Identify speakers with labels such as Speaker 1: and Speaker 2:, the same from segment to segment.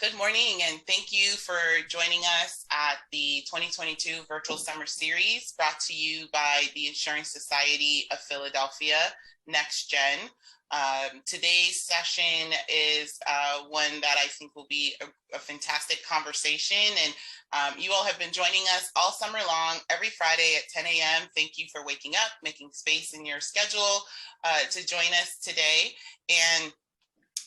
Speaker 1: Good morning, and thank you for joining us at the 2022 Virtual Summer Series brought to you by the Insurance Society of Philadelphia, Next Gen. Today's session is one that I think will be a fantastic conversation, and you all have been joining us all summer long, every Friday at 10 a.m. Thank you for waking up, making space in your schedule to join us today. And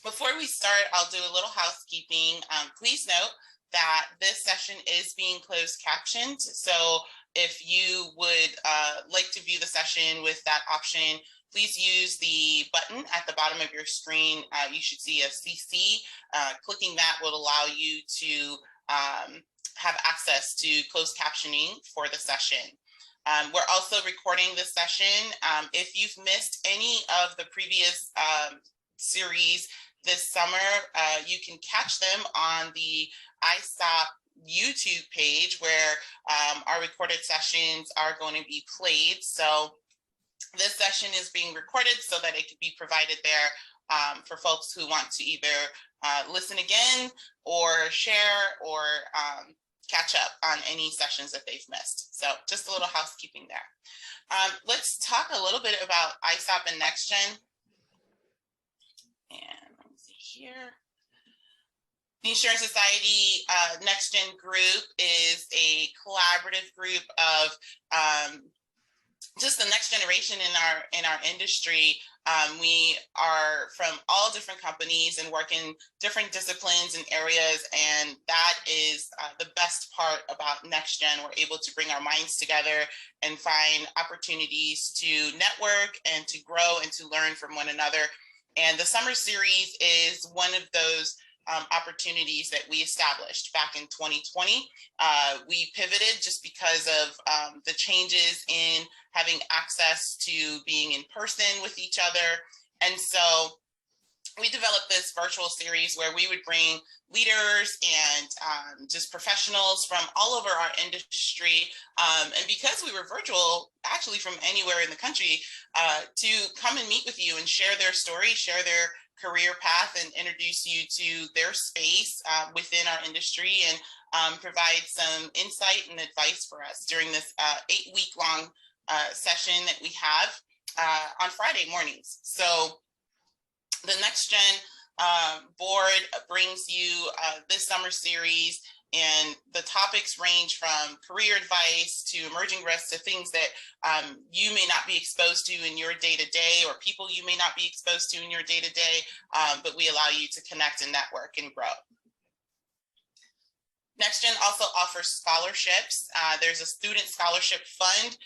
Speaker 1: before we start, I'll do a little housekeeping. Please note that this session is being closed captioned. So if you would like to view the session with that option, please use the button at the bottom of your screen. You should see a CC. Clicking that will allow you to have access to closed captioning for the session. We're also recording this session. If you've missed any of the previous series this summer, you can catch them on the ISOP YouTube page where our recorded sessions are going to be played. So this session is being recorded so that it can be provided there for folks who want to either listen again or share or catch up on any sessions that they've missed. So just a little housekeeping there. Let's talk a little bit about ISOP and NextGen. And let me see here. The Insurance Society NextGen group is a collaborative group of just the next generation in our industry. We are from all different companies and work in different disciplines and areas, and that is the best part about NextGen. We're able to bring our minds together and find opportunities to network and to grow and to learn from one another. And the summer series is one of those opportunities that we established back in 2020. We pivoted just because of the changes in having access to being in person with each other. And so we developed this virtual series where we would bring leaders and just professionals from all over our industry. And because we were virtual, actually from anywhere in the country, to come and meet with you and share their story, share their career path, and introduce you to their space within our industry, and provide some insight and advice for us during this 8-week-long session that we have on Friday mornings. So the NextGen board brings you this summer series, and the topics range from career advice to emerging risks to things that you may not be exposed to in your day-to-day, or people you may not be exposed to in your day-to-day, but we allow you to connect and network and grow. NextGen also offers scholarships. There's a student scholarship fund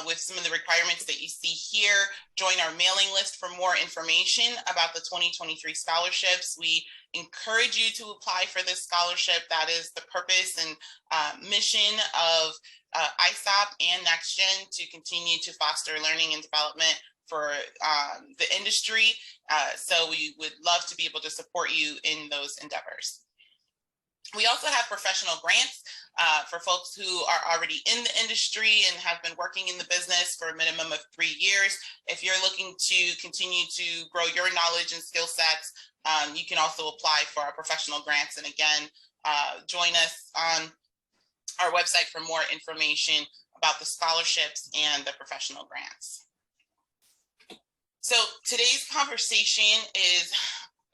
Speaker 1: with some of the requirements that you see here. Join our mailing list for more information about the 2023 scholarships. We encourage you to apply for this scholarship. That is the purpose and mission of ISOP and NextGen, to continue to foster learning and development for the industry. So we would love to be able to support you in those endeavors. We also have professional grants for folks who are already in the industry and have been working in the business for a minimum of 3 years. If you're looking to continue to grow your knowledge and skill sets, you can also apply for our professional grants. And again, join us on our website for more information about the scholarships and the professional grants. So today's conversation is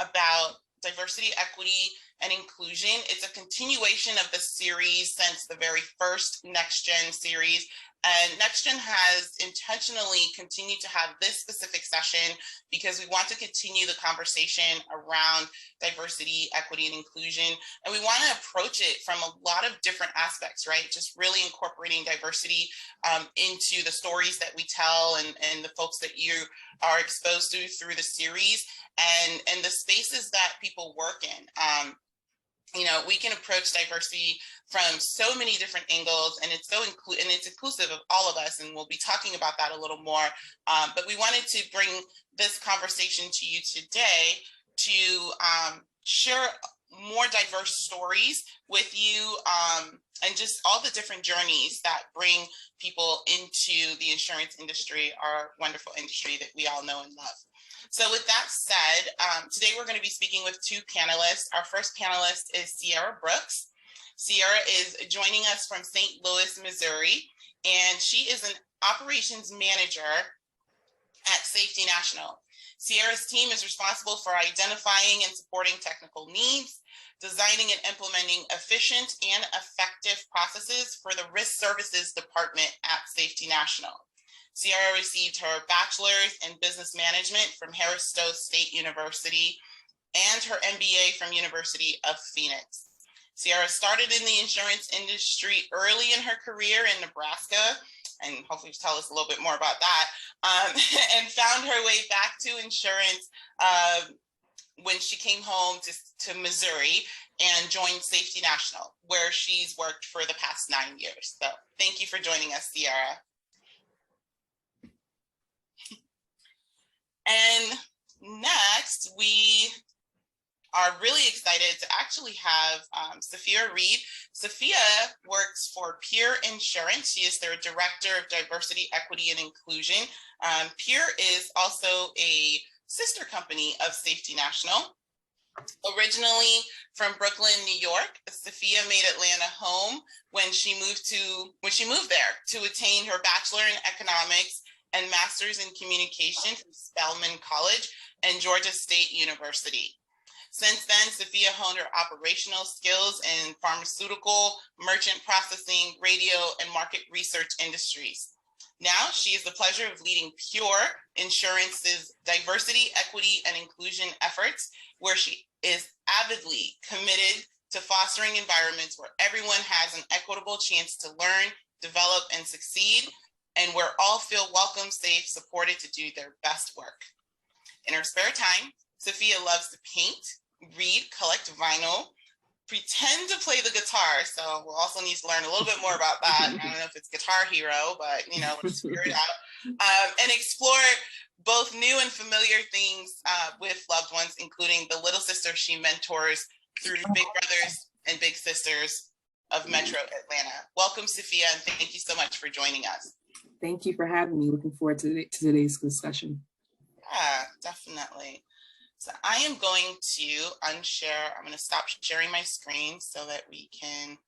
Speaker 1: about diversity, equity, and inclusion. It's a continuation of the series since the very first NextGen series. And NextGen has intentionally continued to have this specific session because we want to continue the conversation around diversity, equity, and inclusion. And we want to approach it from a lot of different aspects, right? Just really incorporating diversity into the stories that we tell and the folks that you are exposed to through the series, and the spaces that people work in. You know, we can approach diversity from so many different angles, and it's it's inclusive of all of us, and we'll be talking about that a little more. But we wanted to bring this conversation to you today to share more diverse stories with you, and just all the different journeys that bring people into the insurance industry, our wonderful industry that we all know and love. So with that said, today we're going to be speaking with two panelists. Our first panelist is Ciara Brooks. Ciara is joining us from St. Louis, Missouri, and she is an operations manager at Safety National. Ciara's team is responsible for identifying and supporting technical needs, designing and implementing efficient and effective processes for the Risk Services Department at Safety National. Ciara received her bachelor's in business management from Harris-Stowe State University and her MBA from University of Phoenix. Ciara started in the insurance industry early in her career in Nebraska, and hopefully tell us a little bit more about that, and found her way back to insurance when she came home to Missouri and joined Safety National, where she's worked for the past 9 years. So thank you for joining us, Ciara. And next, we are really excited to actually have Safiya Reid. Safiya works for Peer Insurance. She is their Director of Diversity, Equity, and Inclusion. Peer is also a sister company of Safety National. Originally from Brooklyn, New York, Safiya made Atlanta home when she moved there to attain her Bachelor in Economics and Master's in Communication from Spelman College and Georgia State University. Since then, Safiya honed her operational skills in pharmaceutical, merchant processing, radio, and market research industries. Now, she has the pleasure of leading Pure Insurance's diversity, equity, and inclusion efforts, where she is avidly committed to fostering environments where everyone has an equitable chance to learn, develop, and succeed, and where all feel welcome, safe, supported to do their best work. In her spare time, Safiya loves to paint, read, collect vinyl, pretend to play the guitar. So we'll also need to learn a little bit more about that. I don't know if it's Guitar Hero, but let's figure it out. And explore both new and familiar things with loved ones, including the little sister she mentors through Big Brothers and Big Sisters of Metro Atlanta. Welcome, Safiya, and thank you so much for joining us.
Speaker 2: Thank you for having me. Looking forward to today's discussion.
Speaker 1: Yeah, definitely. So I am going to unshare. I'm going to stop sharing my screen so that we can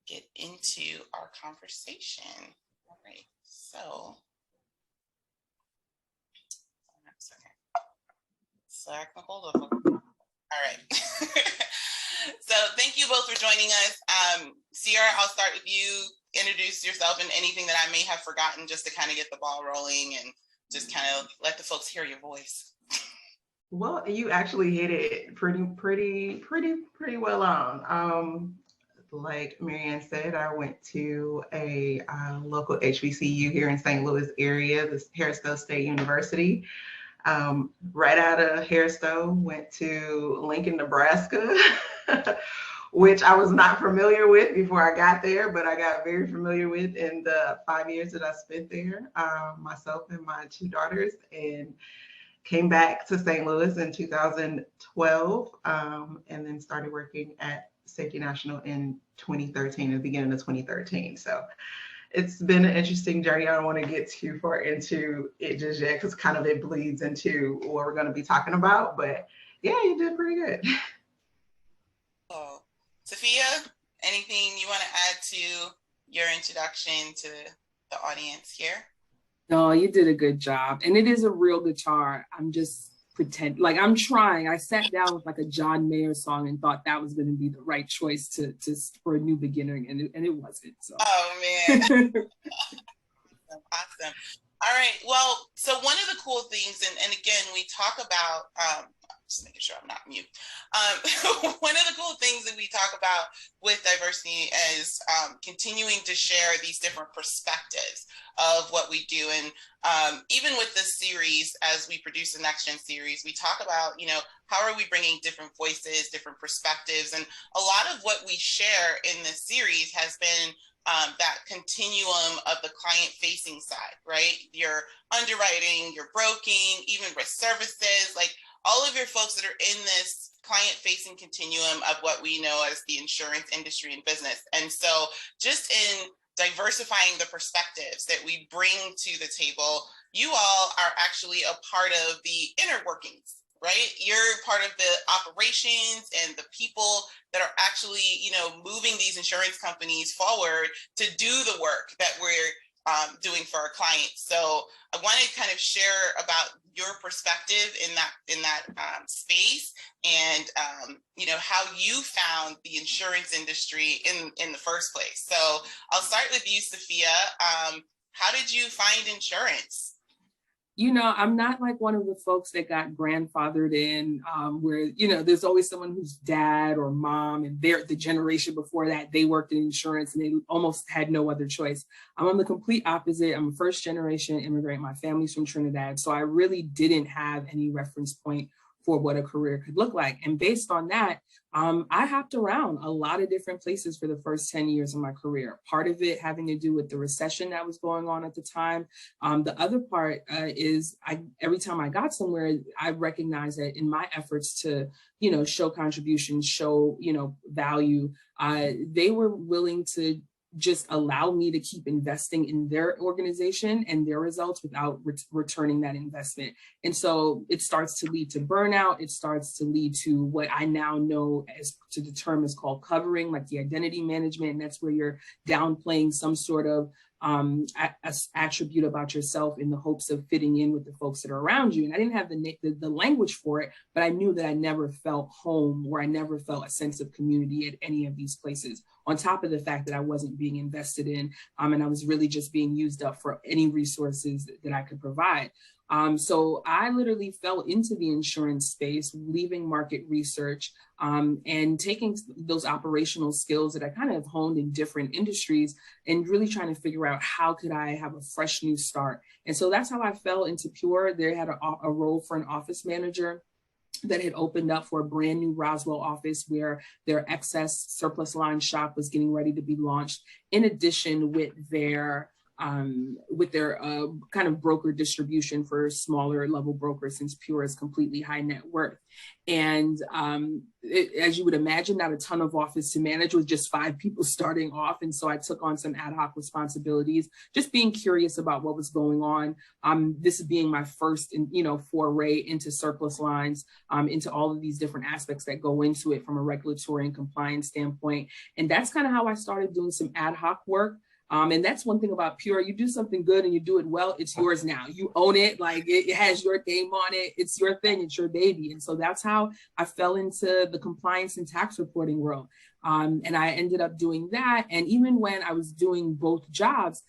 Speaker 1: get into our conversation. All right, so technical difficulty. All right. So thank you both for joining us. Ciara, I'll start with you. Introduce yourself and anything that I may have forgotten, just to kind of get the ball rolling and just kind of let the folks hear your voice.
Speaker 3: Well, you actually hit it pretty well on. Like Maryann said, I went to a local HBCU here in St. Louis area, the Harris-Stowe State University. Right out of Harris-Stowe, went to Lincoln, Nebraska, which I was not familiar with before I got there, but I got very familiar with in the 5 years that I spent there, myself and my two daughters, and came back to St. Louis in 2012, and then started working at Safety National in 2013, the beginning of 2013. So it's been an interesting journey. I don't want to get too far into it just yet, because kind of it bleeds into what we're going to be talking about. But yeah, you did pretty good.
Speaker 1: Oh, Safiya, anything you want to add to your introduction to the audience here?
Speaker 2: No, you did a good job. And it is a real guitar. I'm just I'm trying. I sat down with like a John Mayer song and thought that was going to be the right choice to for a new beginner, and it wasn't. So.
Speaker 1: Oh man. Awesome. All right. Well, so one of the cool things, and again, we talk about, just making sure I'm not mute. One of the cool things that we talk about with diversity is continuing to share these different perspectives of what we do. And even with this series, as we produce the Next Gen series, we talk about, how are we bringing different voices, different perspectives? And a lot of what we share in this series has been that continuum of the client-facing side, right? Your underwriting, your broking, even risk services, like all of your folks that are in this client-facing continuum of what we know as the insurance industry and business. And so just in diversifying the perspectives that we bring to the table, you all are actually a part of the inner workings, right? You're part of the operations and the people that are actually, moving these insurance companies forward to do the work that we're doing for our clients. So I wanted to kind of share about your perspective in that space, and how you found the insurance industry in the first place. So I'll start with you, Safiya. How did you find insurance?
Speaker 2: I'm not like one of the folks that got grandfathered in, where, there's always someone whose dad or mom and the generation before that, they worked in insurance and they almost had no other choice. I'm on the complete opposite. I'm a first generation immigrant. My family's from Trinidad. So I really didn't have any reference point for what a career could look like. And based on that, I hopped around a lot of different places for the first 10 years of my career. Part of it having to do with the recession that was going on at the time. The other part is every time I got somewhere, I recognized that in my efforts to, show contributions, show, value, they were willing to just allow me to keep investing in their organization and their results without returning that investment. And so it starts to lead to burnout. It starts to lead to what I now know as to the term is called covering, like the identity management. And that's where you're downplaying some sort of attribute about yourself in the hopes of fitting in with the folks that are around you. And I didn't have the language for it, but I knew that I never felt home, or I never felt a sense of community at any of these places, on top of the fact that I wasn't being invested in, and I was really just being used up for any resources that I could provide. So I literally fell into the insurance space, leaving market research, and taking those operational skills that I kind of honed in different industries and really trying to figure out how could I have a fresh new start. And so that's how I fell into Pure. They had a role for an office manager that had opened up for a brand new Roswell office where their excess surplus line shop was getting ready to be launched, in addition with their kind of broker distribution for smaller level brokers, since Pure is completely high net worth. And as you would imagine, not a ton of office to manage, with just 5 people starting off. And so I took on some ad hoc responsibilities, just being curious about what was going on. This being my first, foray into surplus lines, into all of these different aspects that go into it from a regulatory and compliance standpoint. And that's kind of how I started doing some ad hoc work. And that's one thing about Pure. You do something good and you do it well, it's yours now. You own it, like it has your name on it. It's your thing, it's your baby. And so that's how I fell into the compliance and tax reporting world. And I ended up doing that. And even when I was doing both jobs,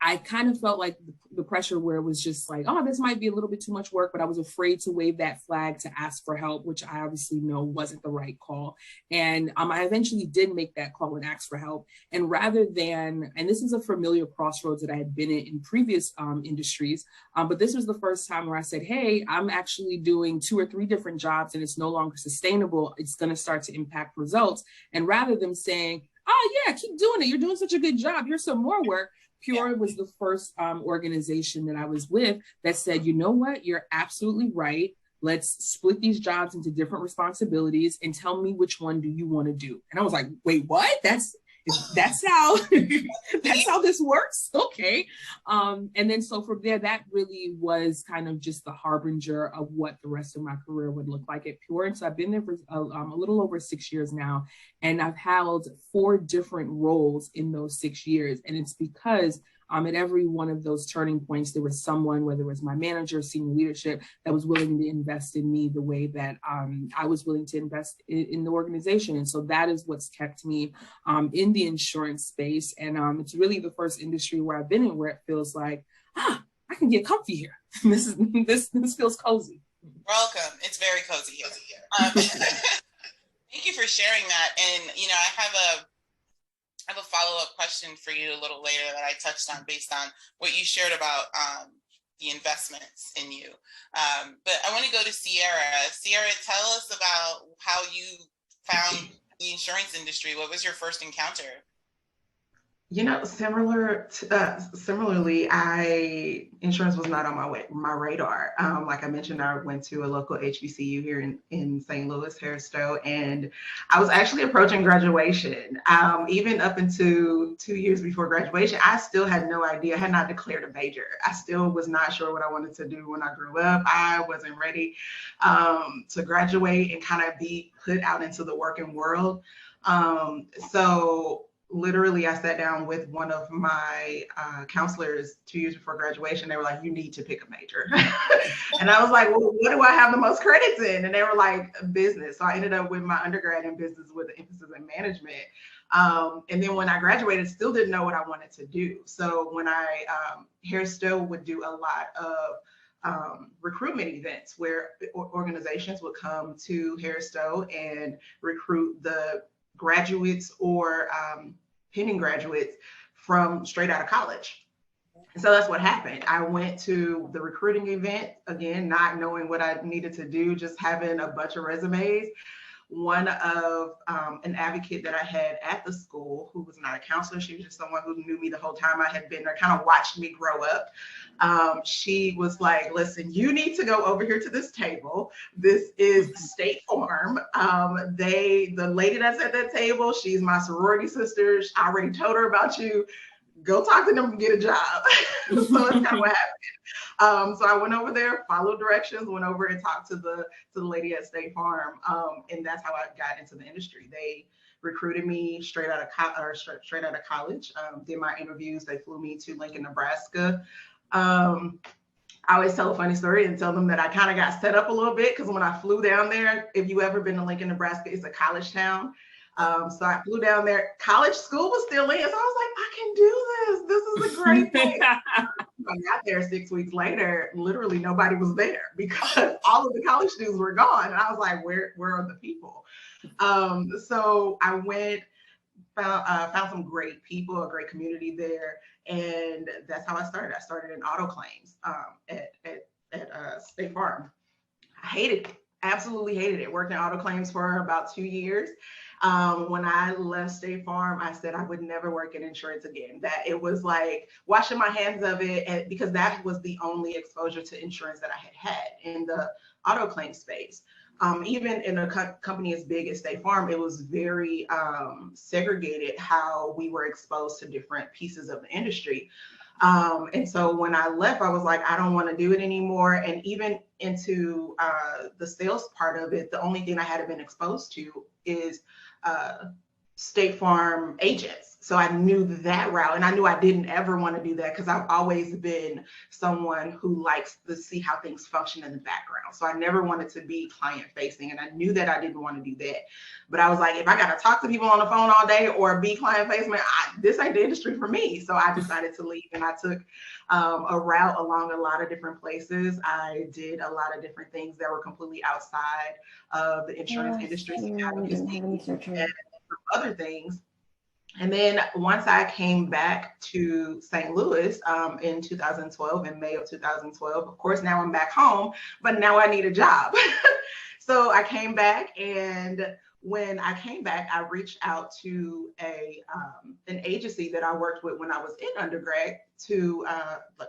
Speaker 2: I kind of felt like the pressure where it was just like, oh, this might be a little bit too much work, but I was afraid to wave that flag to ask for help, which I obviously know wasn't the right call. And I eventually did make that call and ask for help. And rather than, and this is a familiar crossroads that I had been in previous industries, but this was the first time where I said, hey, I'm actually doing 2 or 3 different jobs and it's no longer sustainable. It's going to start to impact results. And rather than saying, oh yeah, keep doing it, you're doing such a good job, here's some more work, Pure was the first organization that I was with that said, you know what, you're absolutely right. Let's split these jobs into different responsibilities and tell me which one do you want to do. And I was like, wait, what? That's how that's how this works. Okay. And then so from there, that really was kind of just the harbinger of what the rest of my career would look like at Pure. And so I've been there for a little over 6 years now, and I've held 4 different roles in those 6 years. And it's because at every one of those turning points, there was someone, whether it was my manager, senior leadership, that was willing to invest in me the way that I was willing to invest in the organization. And so that is what's kept me in the insurance space. And it's really the first industry where I've been in where it feels like, I can get comfy here. This feels cozy.
Speaker 1: Welcome. It's very cozy here. Thank you for sharing that. And, I have a follow-up question for you a little later that I touched on based on what you shared about the investments in you. But I want to go to Ciara. Ciara, tell us about how you found the insurance industry. What was your first encounter?
Speaker 3: Similarly, insurance was not on my radar. Like I mentioned, I went to a local HBCU here in St. Louis, Harris-Stowe, and I was actually approaching graduation. Even up into 2 years before graduation, I still had no idea. I had not declared a major. I still was not sure what I wanted to do when I grew up. I wasn't ready to graduate and kind of be put out into the working world. So literally, I sat down with one of my counselors 2 years before graduation. They were like, you need to pick a major. And I was like, well, what do I have the most credits in? And they were like, business. So I ended up with my undergrad in business with an emphasis in management. And then when I graduated, still didn't know what I wanted to do. So when Harris-Stowe would do a lot of recruitment events where organizations would come to Harris-Stowe and recruit the graduates or pending graduates from straight out of college. And so that's what happened. I went to the recruiting event, again, not knowing what I needed to do, just having a bunch of resumes. One of an advocate that I had at the school, who was not a counselor, she was just someone who knew me the whole time I had been there, kind of watched me grow up. She was like, listen, you need to go over here to this table. This is State Farm. The lady that's at that table, she's my sorority sister. I already told her about you. Go talk to them and get a job. So that's kind of what happened. So I went over there, followed directions, went over and talked to the lady at State Farm, and that's how I got into the industry. They recruited me straight out of college. Did my interviews. They flew me to Lincoln, Nebraska. I always tell a funny story and tell them that I kind of got set up a little bit because when I flew down there, if you ever been to Lincoln, Nebraska, it's a college town. So I flew down there. College school was still in. So I was like, I can do this. This is a great thing. I got there 6 weeks later, literally nobody was there because all of the college students were gone. And I was like, where are the people? So I went, found some great people, a great community there. And that's how I started. I started in auto claims at State Farm. I hated it. Absolutely hated it. Worked in auto claims for about 2 years. When I left State Farm, I said I would never work in insurance again. That it was like washing my hands of it, and because that was the only exposure to insurance that I had in the auto claim space. Even in a company as big as State Farm, it was very segregated how we were exposed to different pieces of the industry. And so when I left, I was like, I don't want to do it anymore. And even into the sales part of it, the only thing I had been exposed to is State Farm agents. So I knew that route, and I knew I didn't ever want to do that because I've always been someone who likes to see how things function in the background. So I never wanted to be client facing, and I knew that I didn't want to do that. But I was like, if I got to talk to people on the phone all day or be client facing, this ain't the industry for me. So I decided to leave, and I took a route along a lot of different places. I did a lot of different things that were completely outside of the insurance industry, and other things. And then once I came back to St. Louis in 2012, in May of 2012, of course, now I'm back home, but now I need a job. So I came back, and when I came back, I reached out to an agency that I worked with when I was in undergrad, to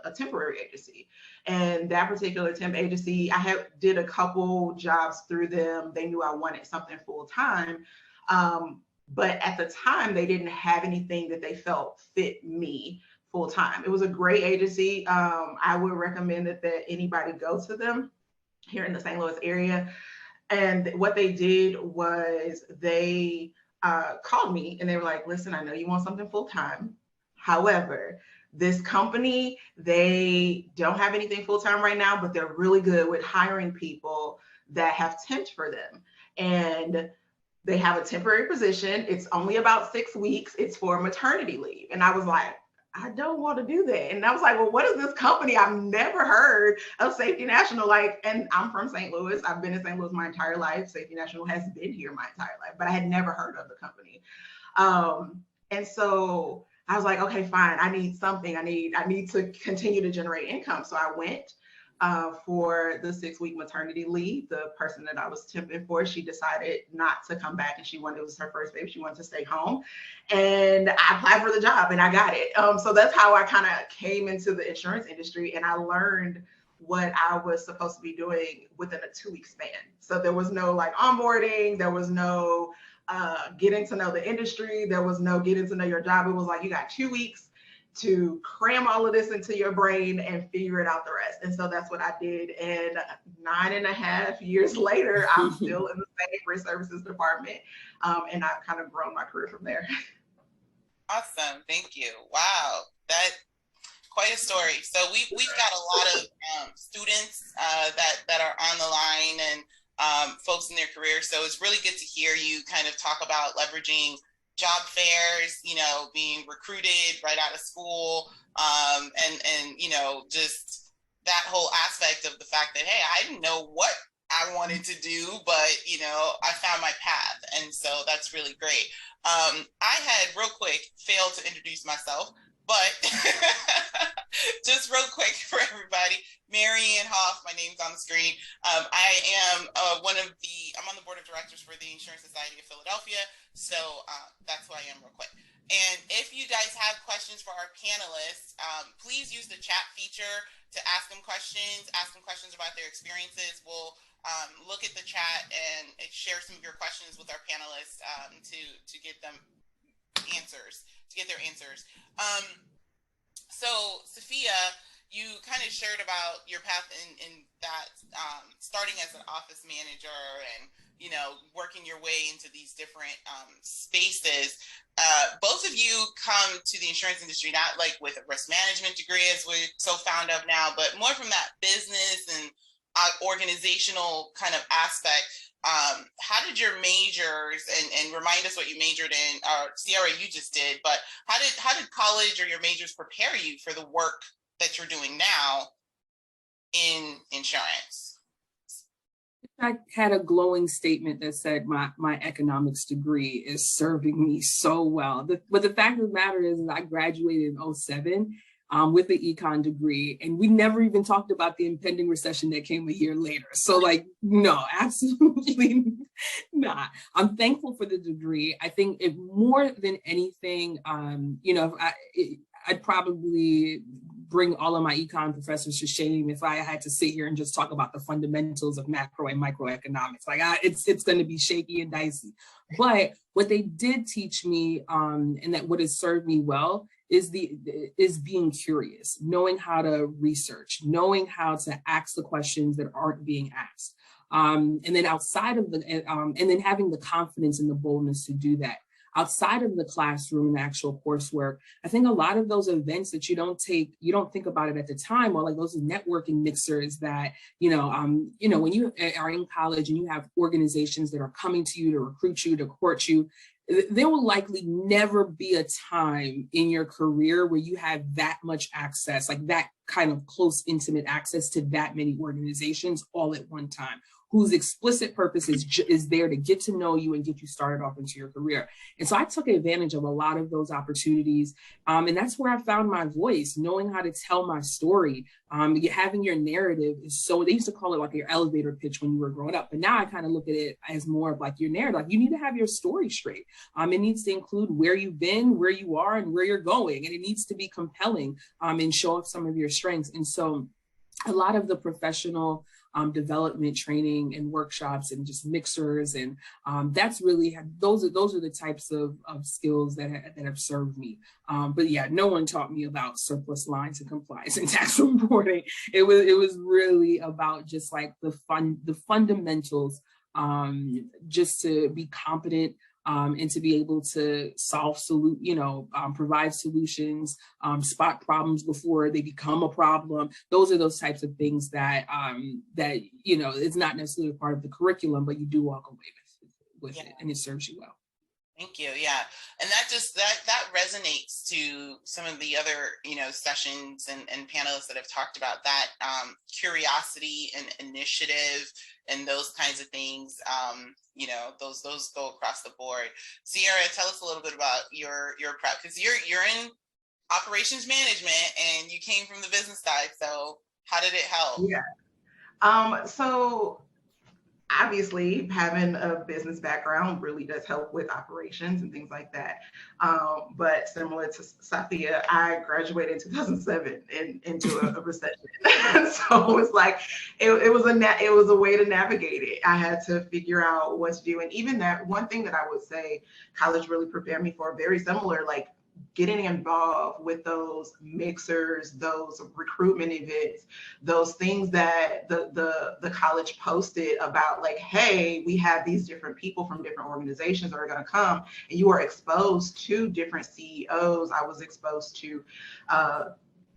Speaker 3: a temporary agency. And that particular temp agency, I did a couple jobs through them. They knew I wanted something full time. But at the time, they didn't have anything that they felt fit me full time. It was a great agency. I would recommend that anybody go to them here in the St. Louis area. And what they did was they called me and they were like, listen, I know you want something full time. However, this company, they don't have anything full time right now, but they're really good with hiring people that have temped for them. And they have a temporary position. It's only about 6 weeks. It's for maternity leave. And I was like, I don't want to do that. And I was like, well, what is this company? I've never heard of Safety National. And I'm from St. Louis. I've been in St. Louis my entire life. Safety National has been here my entire life, but I had never heard of the company. And so I was like, okay, fine. I need something. I need to continue to generate income. So I went. for the 6-week maternity leave. The person that I was temping for, she decided not to come back, and it was her first baby. She wanted to stay home, and I applied for the job and I got it. So that's how I kind of came into the insurance industry, and I learned what I was supposed to be doing within a 2-week span. So there was no like onboarding, there was no getting to know the industry, there was no getting to know your job. It was like, you got 2 weeks to cram all of this into your brain and figure it out the rest. And so that's what I did. And 9.5 years later, I'm still in the same risk services department. And I've kind of grown my career from there.
Speaker 1: Awesome. Thank you. Wow. That quite a story. So we've got a lot of students that are on the line, and folks in their career. So it's really good to hear you kind of talk about leveraging job fairs, you know, being recruited right out of school, and you know, just that whole aspect of the fact that, hey, I didn't know what I wanted to do, but you know, I found my path, and so that's really great. I had real quick failed to introduce myself, but just real quick for everybody, Maryann Hoff, my name's on the screen. I am I'm on the board of directors for the Insurance Society of Philadelphia. So that's who I am real quick. And if you guys have questions for our panelists, please use the chat feature to ask them questions about their experiences. We'll look at the chat and share some of your questions with our panelists to get them answers, to get their answers. So Safiya, you kind of shared about your path in that starting as an office manager and, you know, working your way into these different spaces. Both of you come to the insurance industry not like with a risk management degree, as we're so fond of now, but more from that business and organizational kind of aspect. How did your majors, and remind us what you majored in, Ciara, you just did, but how did college or your majors prepare you for the work that you're doing now in insurance?
Speaker 2: I had a glowing statement that said my economics degree is serving me so well. But the fact of the matter is I graduated in 2007 with the econ degree, and we never even talked about the impending recession that came a year later. So like, no, absolutely not. I'm thankful for the degree. I think if more than anything, you know, I'd probably bring all of my econ professors to shame if I had to sit here and just talk about the fundamentals of macro and microeconomics. Like it's going to be shaky and dicey. But what they did teach me, and that what has served me well, is being curious, knowing how to research, knowing how to ask the questions that aren't being asked, and then outside of and then having the confidence and the boldness to do that. Outside of the classroom and the actual coursework, I think a lot of those events that you don't think about it at the time, or like those networking mixers that, when you are in college and you have organizations that are coming to you to recruit you, to court you, there will likely never be a time in your career where you have that much access, like that kind of close, intimate access to that many organizations all at one time, whose explicit purpose is there to get to know you and get you started off into your career. And so I took advantage of a lot of those opportunities. And that's where I found my voice, knowing how to tell my story. Having your narrative is so, they used to call it like your elevator pitch when you were growing up. But now I kind of look at it as more of like your narrative. Like you need to have your story straight. It needs to include where you've been, where you are, and where you're going. And it needs to be compelling and show off some of your strengths. And so a lot of the professional development training and workshops and just mixers, and that's really, those are the types of skills that have served me. But yeah, no one taught me about surplus lines and compliance and tax reporting. It was really about just like the fundamentals, just to be competent. And to be able to provide solutions, spot problems before they become a problem. Those are those types of things that it's not necessarily part of the curriculum, but you do walk away with it, and it serves you well.
Speaker 1: Thank you. Yeah. And that resonates to some of the other, sessions and panelists that have talked about that, curiosity and initiative and those kinds of things. Those go across the board. Ciara, tell us a little bit about your prep, because you're in operations management and you came from the business side. So How did it help?
Speaker 3: Yeah. So obviously having a business background really does help with operations and things like that. But similar to Safiya, I graduated in 2007 into a recession. So it's like, it was a way to navigate it. I had to figure out what to do. And even that one thing that I would say college really prepared me for, very similar, like getting involved with those mixers, those recruitment events, those things that the college posted about, like, hey, we have these different people from different organizations that are going to come, and you are exposed to different CEOs. I was exposed to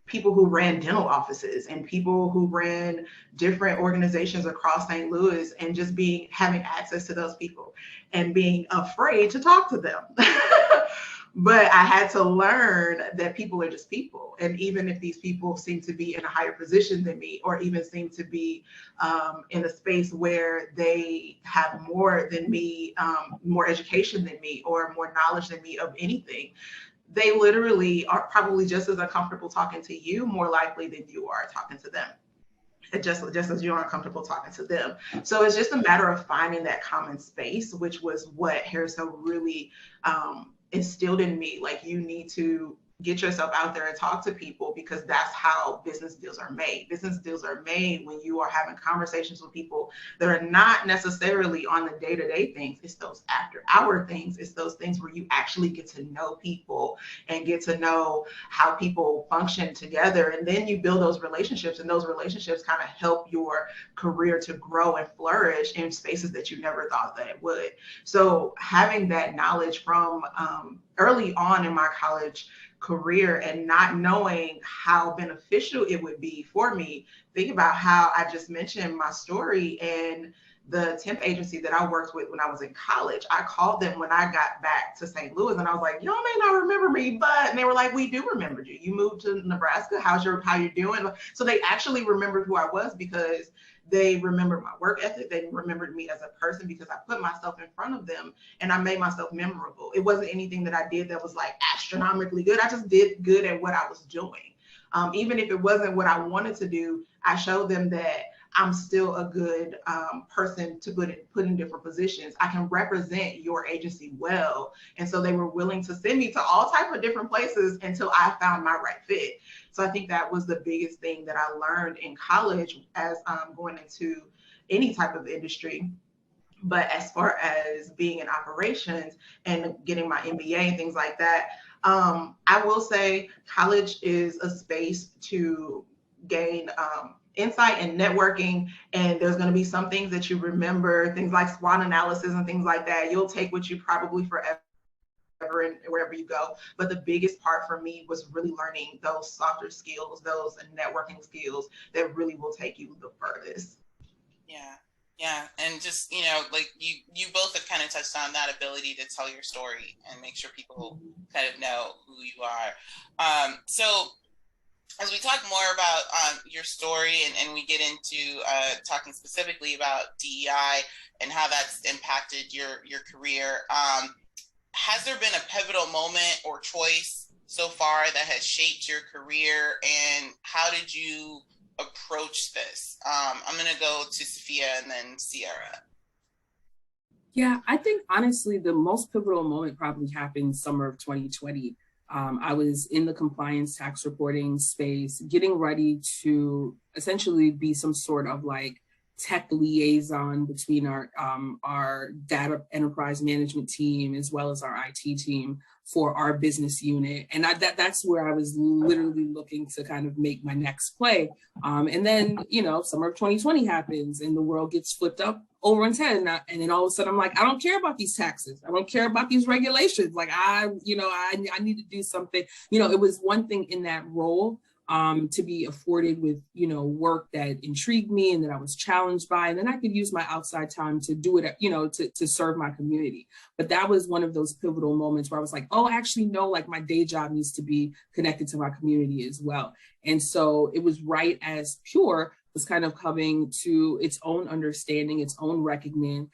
Speaker 3: people who ran dental offices and people who ran different organizations across St. Louis, and just having access to those people and being afraid to talk to them. But I had to learn that people are just people. And even if these people seem to be in a higher position than me, or even seem to be in a space where they have more than me, more education than me, or more knowledge than me of anything, they literally are probably just as uncomfortable talking to you, more likely than you are talking to them. Just as you're uncomfortable talking to them. So it's just a matter of finding that common space, which was what Harris Hill really instilled in me. Like, you need to get yourself out there and talk to people, because that's how business deals are made. Business deals are made when you are having conversations with people that are not necessarily on the day-to-day things. It's those after-hour things. It's those things where you actually get to know people and get to know how people function together. And then you build those relationships, and those relationships kind of help your career to grow and flourish in spaces that you never thought that it would. So having that knowledge from early on in my college career, and not knowing how beneficial it would be for me. Think about how I just mentioned my story, and the temp agency that I worked with when I was in college. I called them when I got back to St. Louis, and I was like, y'all may not remember me, but, and they were like, we do remember you. You moved to Nebraska. How you doing? So they actually remembered who I was, because they remembered my work ethic. They remembered me as a person, because I put myself in front of them and I made myself memorable. It wasn't anything that I did that was like astronomically good. I just did good at what I was doing. Even if it wasn't what I wanted to do, I showed them that I'm still a good person to put in different positions. I can represent your agency well. And so they were willing to send me to all types of different places until I found my right fit. So I think that was the biggest thing that I learned in college as going into any type of industry. But as far as being in operations and getting my MBA and things like that, I will say college is a space to gain insight and networking. And there's going to be some things that you remember, things like SWOT analysis and things like that. You'll take with you probably forever and wherever you go. But the biggest part for me was really learning those softer skills, those networking skills that really will take you the furthest.
Speaker 1: Yeah. And just, like you both have kind of touched on that ability to tell your story and make sure people kind of know who you are. So as we talk more about your story and we get into talking specifically about DEI and how that's impacted your career, has there been a pivotal moment or choice so far that has shaped your career, and how did you approach this? I'm going to go to Safiya and then Ciara.
Speaker 2: Yeah, I think honestly, the most pivotal moment probably happened summer of 2020. I was in the compliance tax reporting space, getting ready to essentially be some sort of like tech liaison between our data enterprise management team as well as our IT team for our business unit. And that's where I was literally looking to kind of make my next play. And then, summer of 2020 happens and the world gets flipped up over its head. And then all of a sudden I'm like, I don't care about these taxes. I don't care about these regulations. Like I need to do something. It was one thing in that role to be afforded with, work that intrigued me and that I was challenged by, and then I could use my outside time to do it, to serve my community. But that was one of those pivotal moments where I was like, oh, actually, no, like my day job needs to be connected to my community as well. And so it was right as Pure was kind of coming to its own understanding, its own reckoning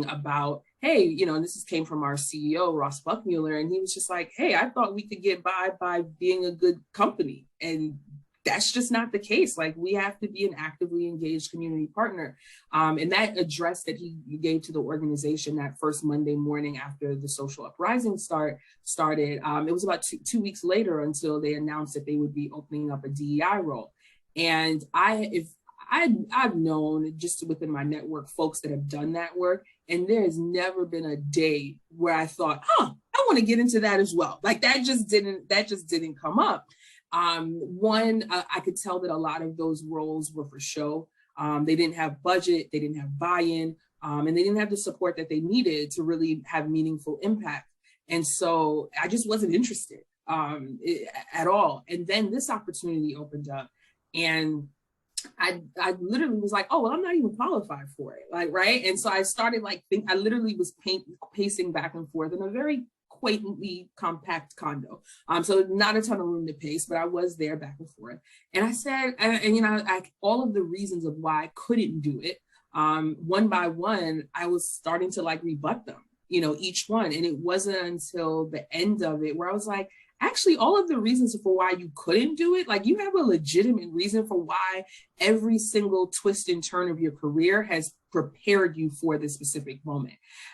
Speaker 2: about, hey, and this came from our CEO, Ross Buckmuller, and he was just like, hey, I thought we could get by being a good company. And that's just not the case. Like, we have to be an actively engaged community partner. And that address that he gave to the organization that first Monday morning after the social uprising started, it was about two weeks later until they announced that they would be opening up a DEI role. And I've known just within my network folks that have done that work, and there has never been a day where I thought, I want to get into that as well. Like, that just didn't come up. I could tell that a lot of those roles were for show. They didn't have budget, they didn't have buy-in, and they didn't have the support that they needed to really have meaningful impact. And so I just wasn't interested at all. And then this opportunity opened up, and I literally was like, oh, well, I'm not even qualified for it. Like, right. And so I started I literally was pacing back and forth in a very quaintly compact condo. So not a ton of room to pace, but I was there back and forth. And I said, all of the reasons of why I couldn't do it, one by one, I was starting to rebut them, each one. And it wasn't until the end of it where I was like, actually, all of the reasons for why you couldn't do it, you have a legitimate reason for why every single twist and turn of your career has prepared you for this specific moment.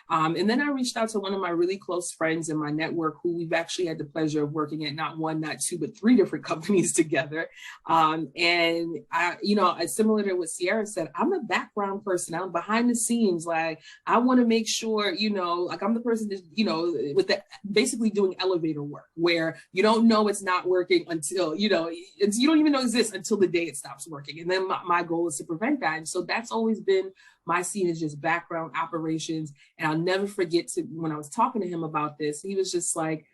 Speaker 2: And then I reached out to one of my really close friends in my network who we've actually had the pleasure of working at not one, not two, but 3 different companies together. And I, similar to what Ciara said, I'm a background person. I'm behind the scenes. I want to make sure, I'm the person that, with basically doing elevator work where you don't know it's not working until, you don't even know it exists until the day it stops working. And then my goal is to prevent that. And so that's always been my scene, is just background operations. And I'll never forget when I was talking to him about this, he was just like,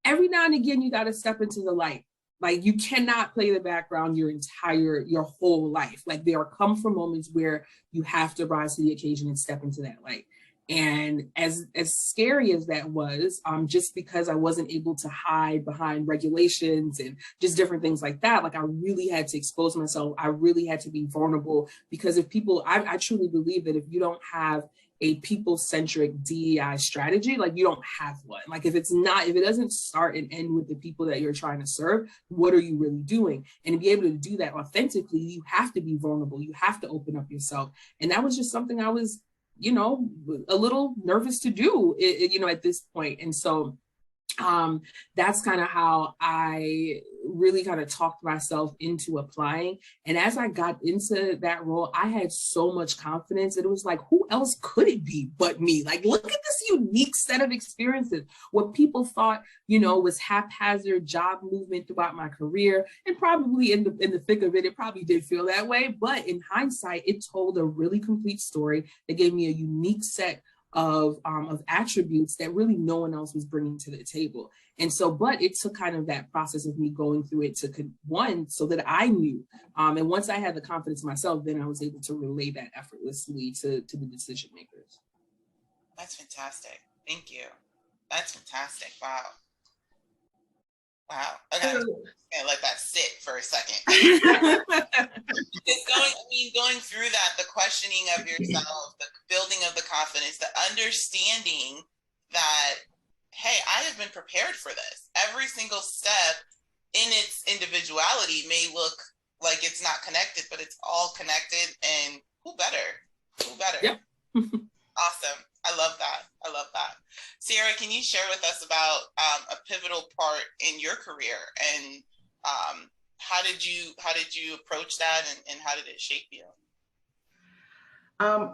Speaker 2: every now and again, you got to step into the light. You cannot play the background your whole life. There come from moments where you have to rise to the occasion and step into that light. And as scary as that was, just because I wasn't able to hide behind regulations and just different things like that, I really had to expose myself. I really had to be vulnerable, because if people, I truly believe that if you don't have a people-centric DEI strategy, you don't have one. If it doesn't start and end with the people that you're trying to serve, what are you really doing? And to be able to do that authentically, you have to be vulnerable. You have to open up yourself. And that was just something I was a little nervous to do, at this point. And so that's kind of how I really kind of talked myself into applying. And as I got into that role, I had so much confidence that it was who else could it be but me? Look at this unique set of experiences. What people thought, was haphazard job movement throughout my career, and probably in the thick of it, it probably did feel that way. But in hindsight, it told a really complete story that gave me a unique set of attributes that really no one else was bringing to the table. And so, but it took kind of that process of me going through it so that I knew. And once I had the confidence myself, then I was able to relay that effortlessly to the decision makers.
Speaker 1: That's fantastic. Thank you. That's fantastic. Wow. Okay. I'm gonna let that sit for a second. Going through that, the questioning of yourself, the building of the confidence, the understanding that, hey, I have been prepared for this. Every single step in its individuality may look like it's not connected, but it's all connected. And who better? Yep. Awesome. I love that. Ciara, can you share with us about a pivotal part in your career, and how did you approach that, and how did it shape you?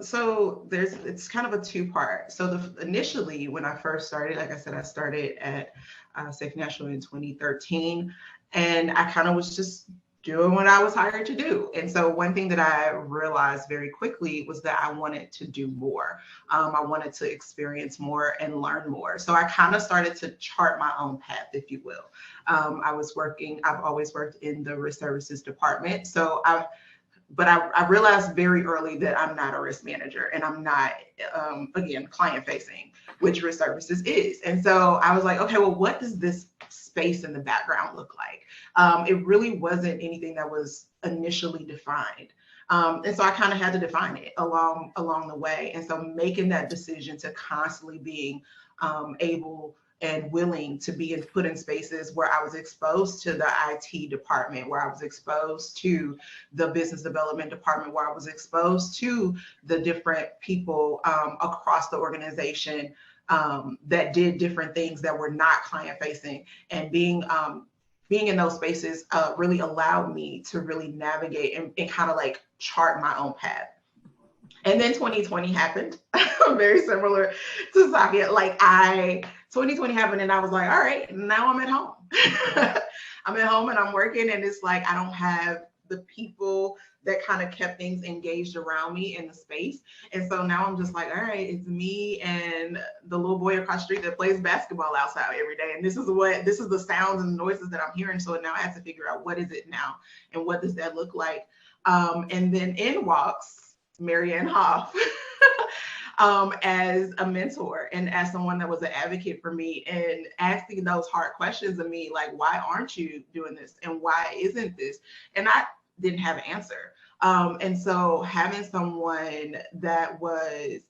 Speaker 3: So it's kind of a 2-part. So initially, when I first started, like I said, I started at Safe National in 2013, and I kind of was just doing what I was hired to do. And so one thing that I realized very quickly was that I wanted to do more. I wanted to experience more and learn more. So I kind of started to chart my own path, if you will. I've always worked in the risk services department. So But I realized very early that I'm not a risk manager, and I'm not, again, client facing, which risk services is. And so I was like, okay, well, what does this space in the background look like? It really wasn't anything that was initially defined. And so I kind of had to define it along the way. And so making that decision to constantly being able and willing to be put in spaces where I was exposed to the IT department, where I was exposed to the business development department, where I was exposed to the different people across the organization that did different things that were not client facing. And being in those spaces really allowed me to really navigate and kind of like chart my own path. And then 2020 happened, very similar to Safiya. 2020 happened and I was like, all right, now I'm at home. I'm at home and I'm working, and it's like, I don't have the people that kind of kept things engaged around me in the space. And so now I'm just like, all right, it's me and the little boy across the street that plays basketball outside every day. And this is the sounds and the noises that I'm hearing. So now I have to figure out, what is it now? And what does that look like? And then in walks Maryann Hoff as a mentor and as someone that was an advocate for me, and asking those hard questions of me, like, why aren't you doing this? And why isn't this? And I didn't have an answer. And so having someone that was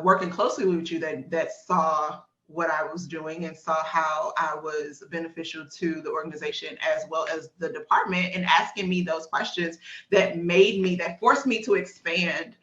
Speaker 3: working closely with you, that saw what I was doing and saw how I was beneficial to the organization as well as the department, and asking me those questions that forced me to expand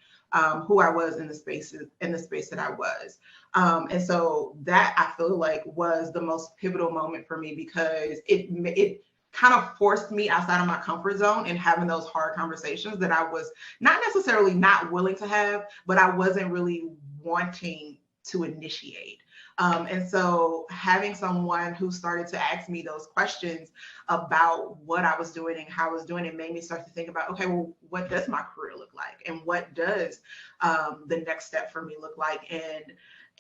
Speaker 3: who I was in the space that I was. And so that, I feel like, was the most pivotal moment for me, because it kind of forced me outside of my comfort zone and having those hard conversations that I was not necessarily not willing to have, but I wasn't really wanting to initiate. And so having someone who started to ask me those questions about what I was doing and how I was doing it made me start to think about, okay, well, what does my career look like? And what does the next step for me look like? And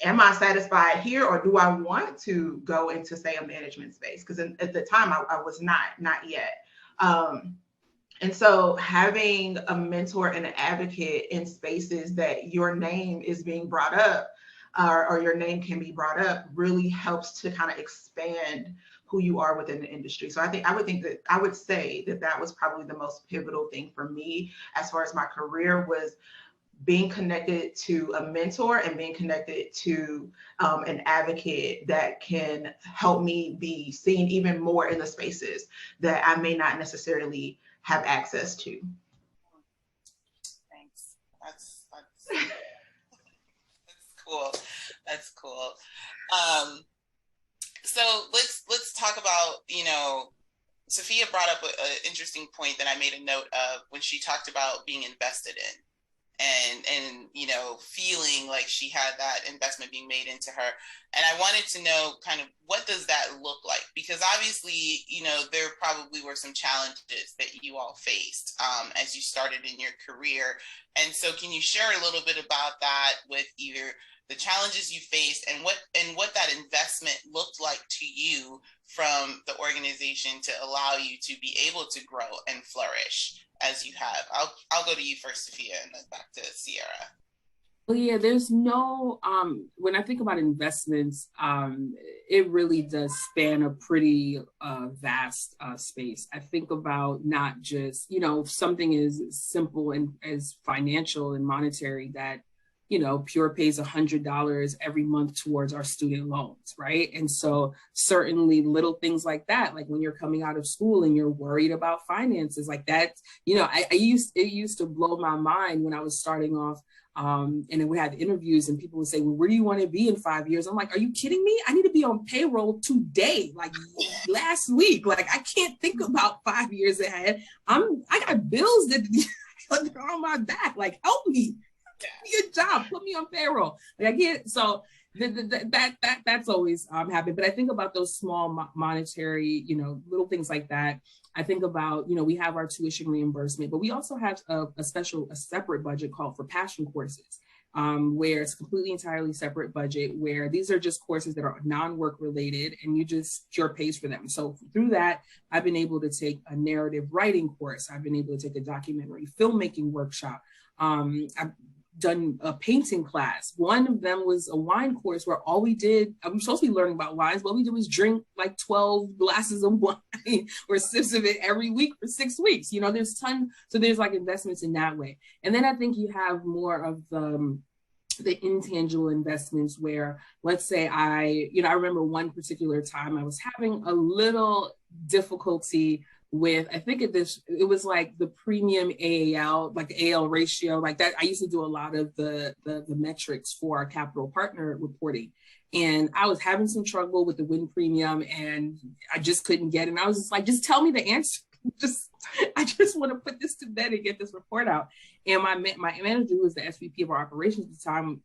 Speaker 3: am I satisfied here, or do I want to go into, say, a management space? Because at the time I was not yet. And so having a mentor and an advocate in spaces that your name is being brought up, or your name can be brought up, really helps to kind of expand who you are within the industry. So I would say that was probably the most pivotal thing for me as far as my career, was being connected to a mentor and being connected to an advocate that can help me be seen even more in the spaces that I may not necessarily have access to.
Speaker 1: Thanks. That's cool. That's cool. So let's talk about, Safiya brought up an interesting point that I made a note of when she talked about being invested in, and feeling like she had that investment being made into her. And I wanted to know kind of, what does that look like? Because obviously, there probably were some challenges that you all faced as you started in your career. And so can you share a little bit about that, with either the challenges you faced and what that investment looked like to you from the organization to allow you to be able to grow and flourish as you have? I'll go to you first, Safiya, and then back to Ciara.
Speaker 2: Well, yeah, there's no, when I think about investments, it really does span a pretty vast space. I think about not just, if something is simple and as financial and monetary, that Pure pays $100 every month towards our student loans, right? And so certainly little things like that, like when you're coming out of school and you're worried about finances, like that, it used to blow my mind when I was starting off. And then we had interviews and people would say, well, where do you want to be in 5 years? I'm like, are you kidding me? I need to be on payroll today, like last week. Like, I can't think about 5 years ahead. I got bills that are on my back. Like, help me. Give me a job, put me on payroll. Like, I can't. So that's always happened. But I think about those small monetary, little things like that. I think about, we have our tuition reimbursement, but we also have a separate budget called for passion courses, where it's completely entirely separate budget, where these are just courses that are non-work related and you just Pure pays for them. So through that, I've been able to take a narrative writing course. I've been able to take a documentary filmmaking workshop. I've done a painting class. One of them was a wine course where all we did, I was supposed to be learning about wines, but all we did was drink like 12 glasses of wine or sips of it every week for 6 weeks. There's so there's like investments in that way. And then I think you have more of the the intangible investments where, let's say I remember one particular time I was having a little difficulty with, I think it was like the premium AAL, like the AL ratio, like that. I used to do a lot of the metrics for our capital partner reporting. And I was having some trouble with the win premium and I just couldn't get it. And I was just like, just tell me the answer. I just want to put this to bed and get this report out. And my manager, who was the SVP of our operations at the time,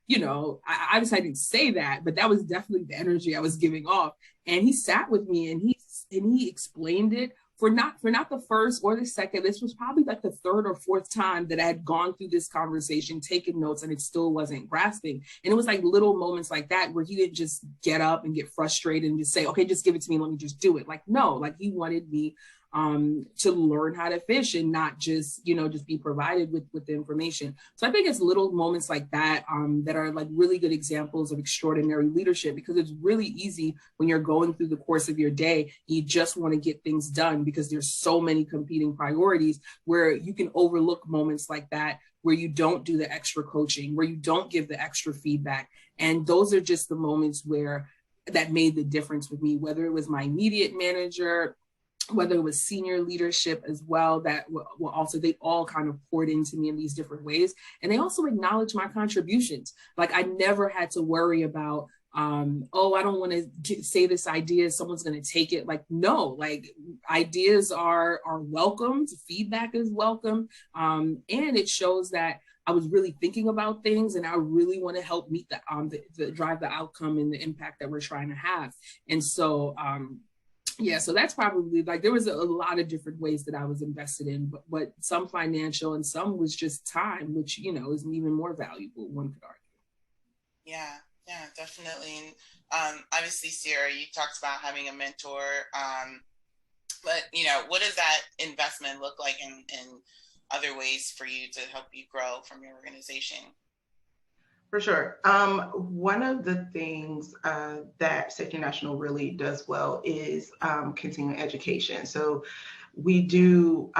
Speaker 2: I obviously I didn't say that, but that was definitely the energy I was giving off. And he sat with me and he explained it for not the first or the second. This was probably like the third or fourth time that I had gone through this conversation, taken notes, and it still wasn't grasping. And it was like little moments like that where he didn't just get up and get frustrated and just say, okay, just give it to me, let me just do it. Like, no, like he wanted me to learn how to fish and not just, just be provided with the information. So I think it's little moments like that that are like really good examples of extraordinary leadership, because it's really easy when you're going through the course of your day, you just want to get things done because there's so many competing priorities, where you can overlook moments like that, where you don't do the extra coaching, where you don't give the extra feedback. And those are just the moments where that made the difference with me, whether it was my immediate manager, whether it was senior leadership as well, that were also, they all kind of poured into me in these different ways. And they also acknowledged my contributions. Like I never had to worry about, I don't want to say this idea, someone's going to take it. Like, no, like ideas are welcomed, feedback is welcome. And it shows that I was really thinking about things and I really want to help meet the drive the outcome and the impact that we're trying to have. And so, so that's probably, like, there was a lot of different ways that I was invested in, but some financial and some was just time, which, is even more valuable, one could argue.
Speaker 1: Yeah, definitely. And obviously, Ciara, you talked about having a mentor, but, what does that investment look like in other ways for you to help you grow from your organization?
Speaker 3: For sure. One of the things that Safety National really does well is continuing education. So we do,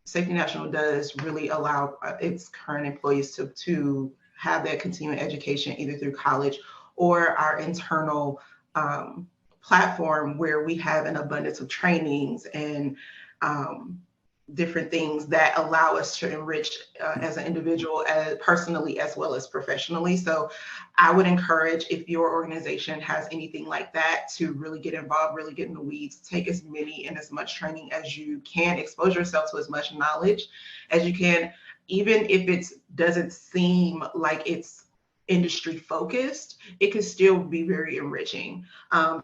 Speaker 3: Safety National does really allow its current employees to have that continuing education either through college or our internal platform, where we have an abundance of trainings and different things that allow us to enrich as an individual, personally as well as professionally. So I would encourage, if your organization has anything like that, to really get involved, really get in the weeds, take as many and as much training as you can, expose yourself to as much knowledge as you can, even if it doesn't seem like it's industry focused, it can still be very enriching.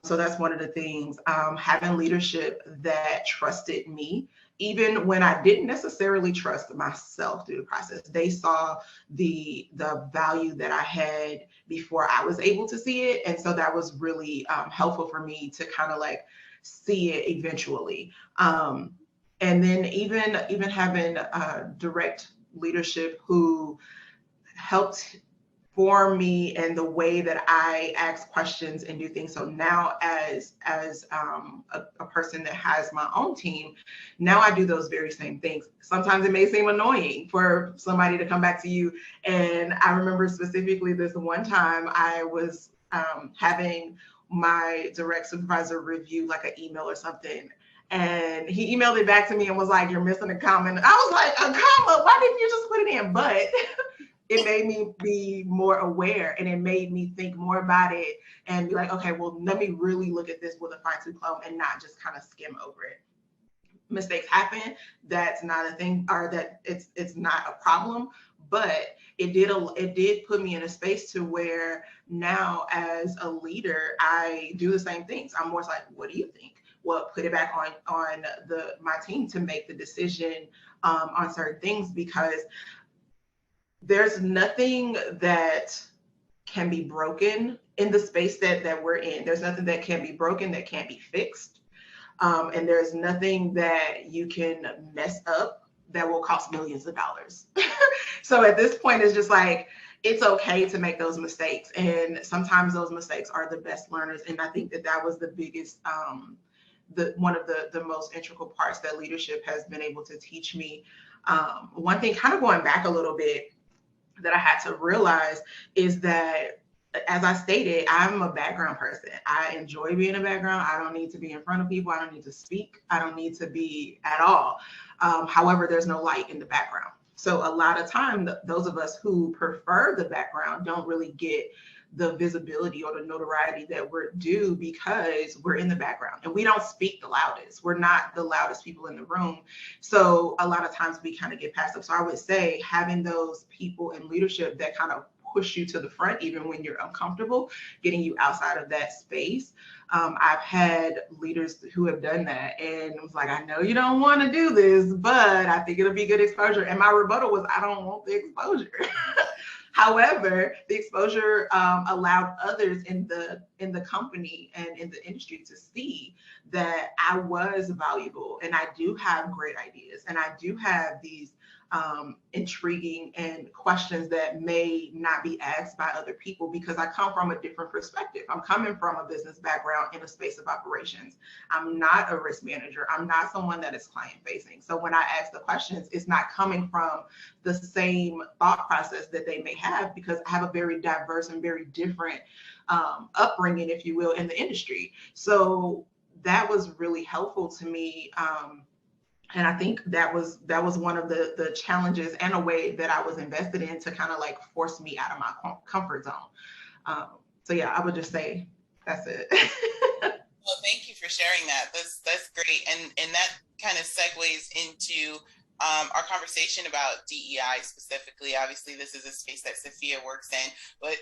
Speaker 3: So that's one of the things, having leadership that trusted me, even when I didn't necessarily trust myself through the process. They saw the value that I had before I was able to see it. And so that was really helpful for me to kind of like see it eventually. And then even having direct leadership who helped form me and the way that I ask questions and do things. So now as a person that has my own team, now I do those very same things. Sometimes it may seem annoying for somebody to come back to you. And I remember specifically this one time I was having my direct supervisor review like an email or something. And he emailed it back to me and was like, "You're missing a comma." And I was like, "A comma? Why didn't you just put it in?" But it made me be more aware, and it made me think more about it and be like, okay, well, let me really look at this with a fine-tooth comb and not just kind of skim over it. Mistakes happen. That's not a thing, or that it's not a problem, but it did put me in a space to where now as a leader, I do the same things. I'm more like, what do you think? Well, put it back on my team to make the decision on certain things, because there's nothing that can be broken in the space that we're in. There's nothing that can be broken that can't be fixed. And there's nothing that you can mess up that will cost millions of dollars. So at this point, it's just like, it's okay to make those mistakes. And sometimes those mistakes are the best learners. And I think that was the biggest, one of the most integral parts that leadership has been able to teach me. One thing, kind of going back a little bit, that I had to realize is that, as I stated, I'm a background person. I enjoy being in the background. I don't need to be in front of people. I don't need to speak. I don't need to be at all. However, there's no light in the background. So a lot of time, those of us who prefer the background don't really get the visibility or the notoriety that we're due because we're in the background and we don't speak the loudest. We're not the loudest people in the room. So a lot of times we kind of get passive. So I would say having those people in leadership that kind of push you to the front, even when you're uncomfortable, getting you outside of that space. I've had leaders who have done that and it was like, I know you don't want to do this, but I think it'll be good exposure. And my rebuttal was, I don't want the exposure. However, the exposure allowed others in the company and in the industry to see that I was valuable and I do have great ideas and I do have these intriguing and questions that may not be asked by other people because I come from a different perspective. I'm coming from a business background in a space of operations. I'm not a risk manager. I'm not someone that is client facing. So when I ask the questions, it's not coming from the same thought process that they may have because I have a very diverse and very different upbringing, if you will, in the industry. So that was really helpful to me. And I think that was one of the challenges and a way that I was invested in to kind of like force me out of my comfort zone. So yeah, I would just say that's it.
Speaker 1: Well, thank you for sharing that. That's great, and that kind of segues into our conversation about DEI specifically. Obviously, this is a space that Safiya works in, but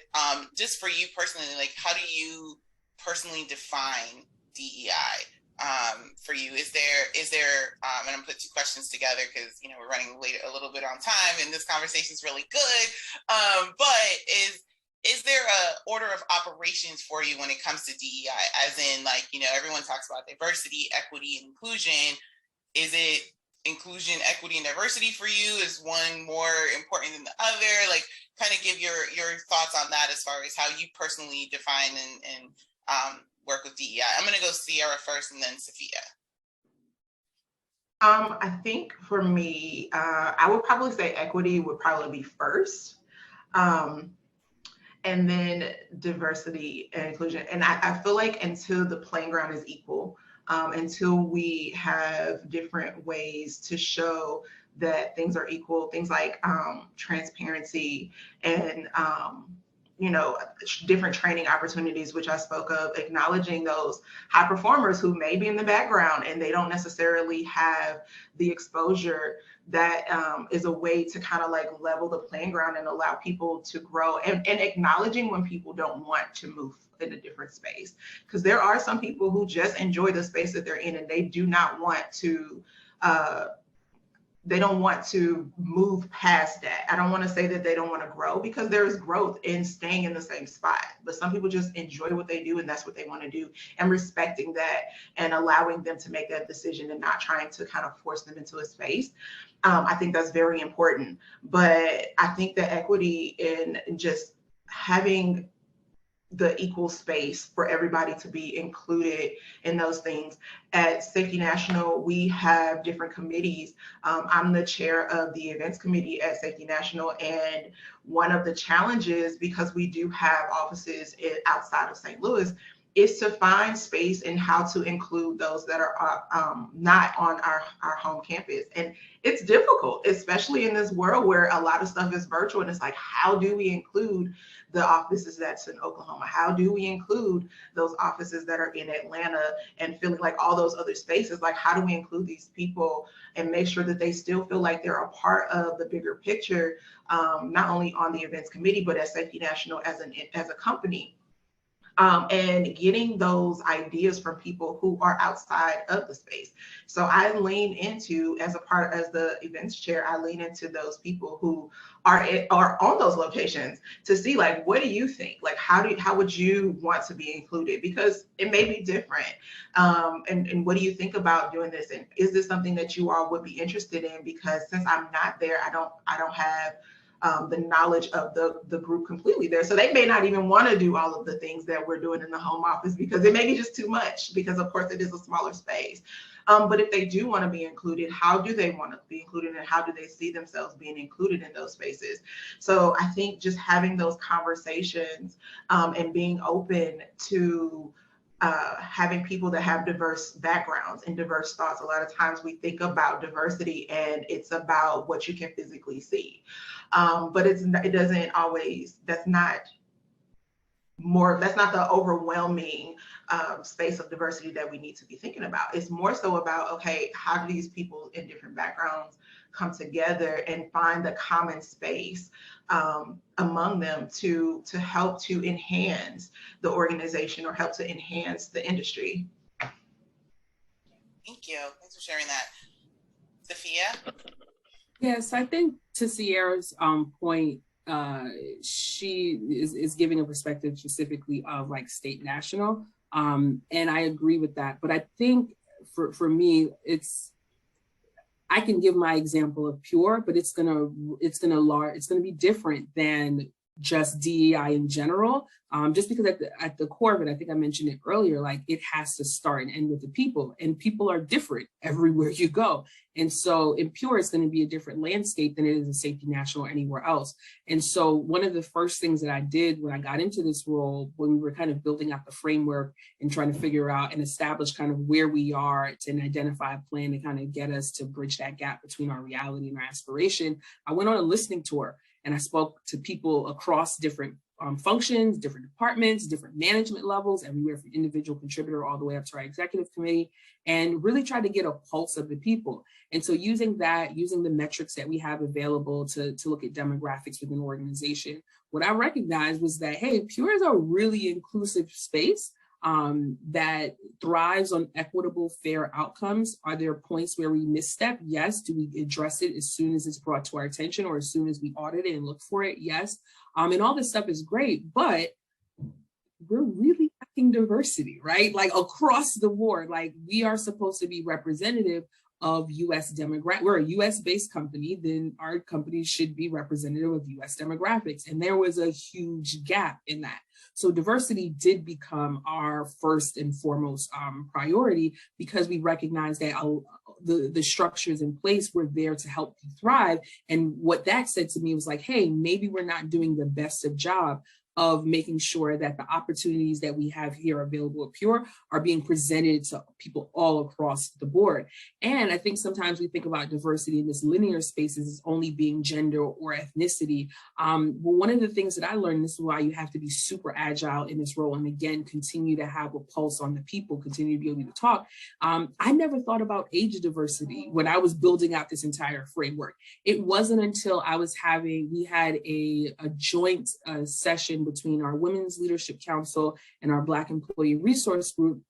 Speaker 1: just for you personally, like, how do you personally define DEI? For you, is there and I'm put two questions together because we're running late a little bit on time and this conversation is really good, but is there a order of operations for you when it comes to DEI, as in, like, everyone talks about diversity, equity, and inclusion? Is it inclusion, equity, and diversity for you? Is one more important than the other? Like, kind of give your thoughts on that as far as how you personally define and work with DEI. I'm going to go Ciara first and then Safiya.
Speaker 3: I think for me, I would probably say equity would probably be first. And then diversity and inclusion. And I feel like until the playing ground is equal, until we have different ways to show that things are equal, things like transparency and different training opportunities, which I spoke of, acknowledging those high performers who may be in the background and they don't necessarily have the exposure, that is a way to kind of like level the playing ground and allow people to grow, and acknowledging when people don't want to move in a different space. Because there are some people who just enjoy the space that they're in and they do not want to move past that. I don't want to say that they don't want to grow, because there is growth in staying in the same spot. But some people just enjoy what they do and that's what they want to do, and respecting that and allowing them to make that decision and not trying to kind of force them into a space. I think that's very important. But I think that equity in just having the equal space for everybody to be included in those things. At Safety National, we have different committees. I'm the chair of the events committee at Safety National, and one of the challenges, because we do have offices outside of St. Louis, is to find space and how to include those that are not on our home campus. And it's difficult, especially in this world where a lot of stuff is virtual. And it's like, how do we include the offices that's in Oklahoma? How do we include those offices that are in Atlanta and feeling like all those other spaces? Like, how do we include these people and make sure that they still feel like they're a part of the bigger picture, not only on the events committee, but at Safety National as a company? And getting those ideas from people who are outside of the space. So I lean into, as the events chair, I lean into those people who are on those locations to see, like, what do you think? Like, how would you want to be included? Because it may be different. And what do you think about doing this? And is this something that you all would be interested in? Because since I'm not there, I don't have the knowledge of the group completely there. So they may not even want to do all of the things that we're doing in the home office because it may be just too much, because of course it is a smaller space. But if they do want to be included, how do they want to be included, and how do they see themselves being included in those spaces? So I think just having those conversations and being open to having people that have diverse backgrounds and diverse thoughts. A lot of times we think about diversity and it's about what you can physically see. But it doesn't always, that's not the overwhelming space of diversity that we need to be thinking about. It's more so about, okay, how do these people in different backgrounds come together and find the common space among them to help to enhance the organization or help to enhance the industry.
Speaker 1: Thank you. Thanks for sharing that. Safiya?
Speaker 2: Yes, I think to Ciara's point, she is giving a perspective specifically of like state national, and I agree with that. But I think for me, I can give my example of Pure, but it's gonna be different than just DEI in general. Just because at the core of it, I think I mentioned it earlier, like it has to start and end with the people, and people are different everywhere you go. And so in Pure, it's going to be a different landscape than it is in Safety National or anywhere else. And so one of the first things that I did when I got into this role, when we were kind of building out the framework and trying to figure out and establish kind of where we are to identify a plan to kind of get us to bridge that gap between our reality and our aspiration, I went on a listening tour and I spoke to people across different functions, different departments, different management levels, everywhere from individual contributor all the way up to our executive committee, and really tried to get a pulse of the people. And so using the metrics that we have available to look at demographics within an organization, what I recognized was that, hey, Pure is a really inclusive space that thrives on equitable, fair outcomes. Are there points where we misstep? Yes. Do we address it as soon as it's brought to our attention or as soon as we audit it and look for it? Yes. And all this stuff is great, but we're really lacking diversity, right? Like across the board, like we are supposed to be representative of US demographics. We're a US based company, then our company should be representative of US demographics. And there was a huge gap in that. So diversity did become our first and foremost priority, because we recognized that the structures in place were there to help you thrive. And what that said to me was like, hey, maybe we're not doing the best of job of making sure that the opportunities that we have here available at Pure are being presented to people all across the board. And I think sometimes we think about diversity in this linear spaces as only being gender or ethnicity. Well, one of the things that I learned, this is why you have to be super agile in this role, and again, continue to have a pulse on the people, continue to be able to talk. I never thought about age diversity when I was building out this entire framework. It wasn't until we had a joint session between our Women's Leadership Council and our Black Employee Resource Group,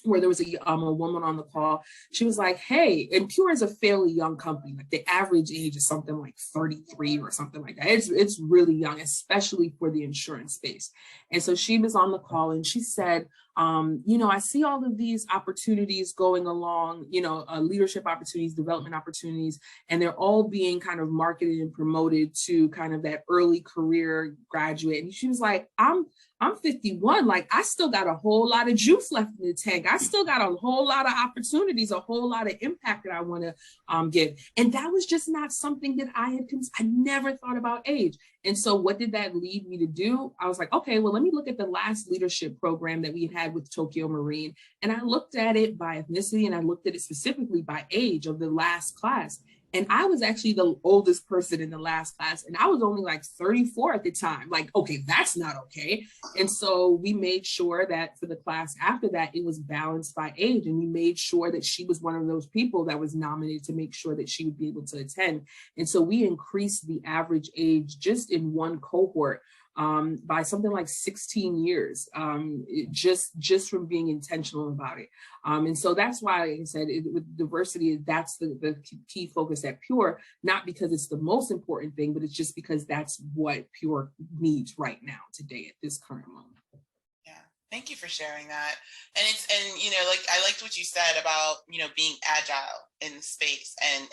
Speaker 2: where there was a woman on the call. She was like, hey, and Pure is a fairly young company. Like the average age is something like 33 or something like that. It's really young, especially for the insurance space. And so she was on the call and she said, I see all of these opportunities going along, leadership opportunities, development opportunities, and they're all being kind of marketed and promoted to kind of that early career graduate. And she was like, I'm 51, like I still got a whole lot of juice left in the tank. I still got a whole lot of opportunities, a whole lot of impact that I want to give. And that was just not something that I never thought about age. And so what did that lead me to do? I was like, okay, well, let me look at the last leadership program that we had with Tokyo Marine. And I looked at it by ethnicity, and I looked at it specifically by age of the last class. And I was actually the oldest person in the last class, and I was only like 34 at the time. Like, okay, that's not okay. And so we made sure that for the class after that, it was balanced by age. And we made sure that she was one of those people that was nominated to make sure that she would be able to attend. And so we increased the average age just in one cohort by something like 16 years, just from being intentional about it. And so that's why, like I said, with diversity, that's the key focus at Pure, not because it's the most important thing, but it's just because that's what Pure needs right now, today, at this current moment.
Speaker 1: Yeah, Thank you for sharing that. And like, I liked what you said about, being agile in the space and,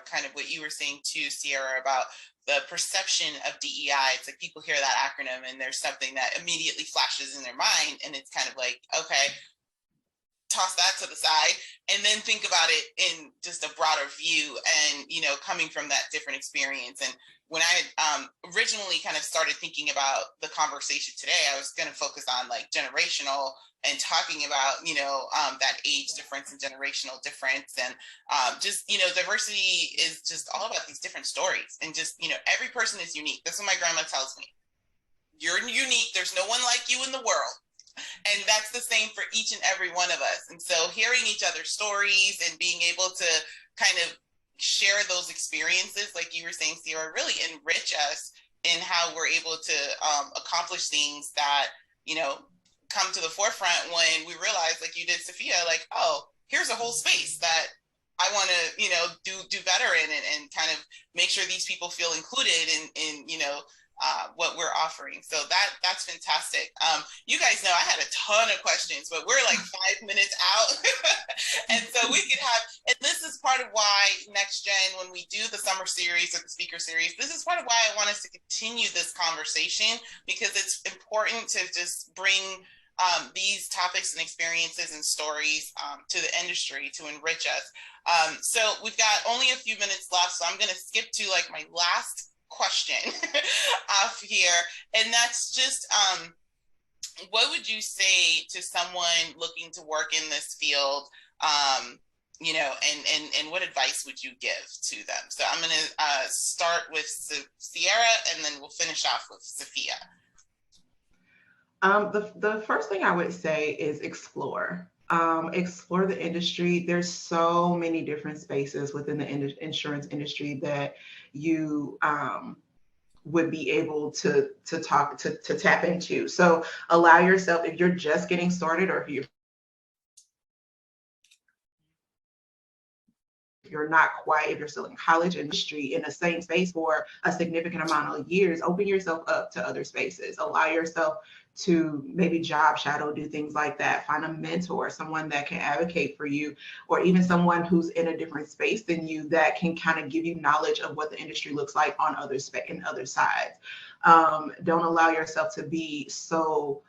Speaker 1: kind of what you were saying too, Ciara, about the perception of DEI. It's like people hear that acronym and there's something that immediately flashes in their mind. And it's kind of like, okay, toss that to the side and then think about it in just a broader view and, coming from that different experience. And when I originally kind of started thinking about the conversation today, I was going to focus on like generational and talking about, that age difference and generational difference. And just, diversity is just all about these different stories and just, every person is unique. That's what my grandma tells me. You're unique. There's no one like you in the world. And that's the same for each and every one of us. And so hearing each other's stories and being able to kind of share those experiences, like you were saying, Ciara, really enrich us in how we're able to accomplish things that, come to the forefront when we realize, like you did, Safiya, like, oh, here's a whole space that I want to, do better in and kind of make sure these people feel included in what we're offering. So that's fantastic. You guys know I had a ton of questions, but we're like 5 minutes out. And so we could have, and this is part of why Next Gen, when we do the summer series or the speaker series, this is part of why I want us to continue this conversation, because it's important to just bring these topics and experiences and stories to the industry to enrich us. So we've got only a few minutes left, so I'm going to skip to like my last question off here, and that's just what would you say to someone looking to work in this field, and what advice would you give to them? So I'm going to start with Ciara, and then we'll finish off with Safiya.
Speaker 3: The first thing I would say is explore. Explore the industry. There's so many different spaces within the insurance industry that you would be able to tap into. So allow yourself, if you're just getting started, or if you're not quite, if you're still in college industry in the same space for a significant amount of years, open yourself up to other spaces. Allow yourself to maybe job shadow, do things like that. Find a mentor, someone that can advocate for you, or even someone who's in a different space than you that can kind of give you knowledge of what the industry looks like on other sides. Don't allow yourself to be so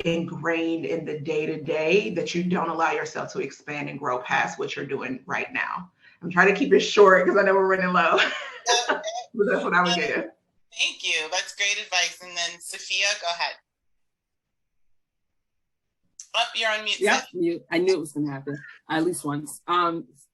Speaker 3: ingrained in the day-to-day that you don't allow yourself to expand and grow past what you're doing right now. I'm trying to keep it short because I know we're running low. But that's what I would give.
Speaker 1: Thank you. That's great advice. And then Safiya, go ahead. Oh, you're on mute.
Speaker 2: Yeah, mute. I knew it was going to happen at least once.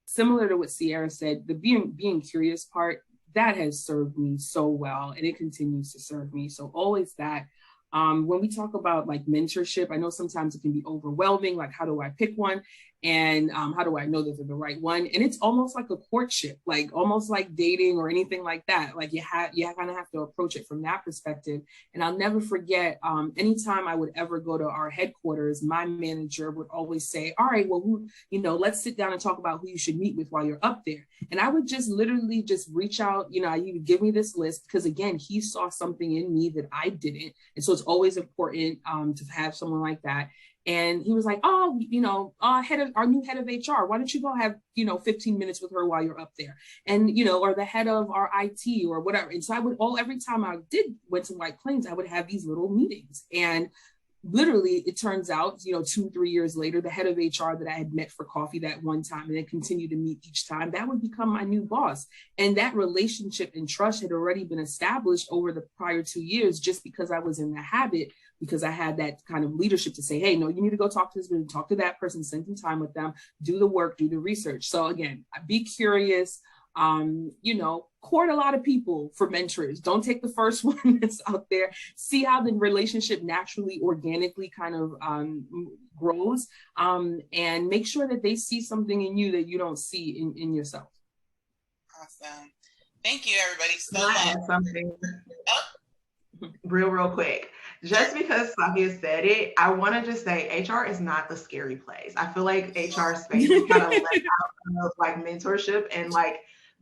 Speaker 2: Similar to what Ciara said, the being curious part, that has served me so well, and it continues to serve me. So always that. When we talk about like mentorship, I know sometimes it can be overwhelming. Like, how do I pick one? And how do I know that they're the right one? And it's almost like a courtship, like almost like dating or anything like that. Like you kind of have to approach it from that perspective. And I'll never forget, anytime I would ever go to our headquarters, my manager would always say, all right, well, let's sit down and talk about who you should meet with while you're up there. And I would just literally just reach out, you would give me this list, because again, he saw something in me that I didn't. And so it's always important to have someone like that. And he was like, oh, our new head of HR, why don't you go have, 15 minutes with her while you're up there? And, or the head of our IT or whatever. And so every time I went to White Plains, I would have these little meetings. And literally, it turns out, 2-3 years later, the head of HR that I had met for coffee that one time and then continued to meet each time, that would become my new boss. And that relationship and trust had already been established over the prior 2 years, just because I was in the habit, because I had that kind of leadership to say, hey, no, you need to go talk to this person, talk to that person, spend some time with them, do the work, do the research. So again, be curious, court a lot of people for mentors. Don't take the first one that's out there. See how the relationship naturally, organically kind of grows, and make sure that they see something in you that you don't see in yourself.
Speaker 1: Awesome. Thank you, everybody, so
Speaker 3: much.
Speaker 1: Add
Speaker 3: something real quick. Just because Safiya said it, I want to just say HR is not the scary place. I feel like HR space is kind of let out of like mentorship and like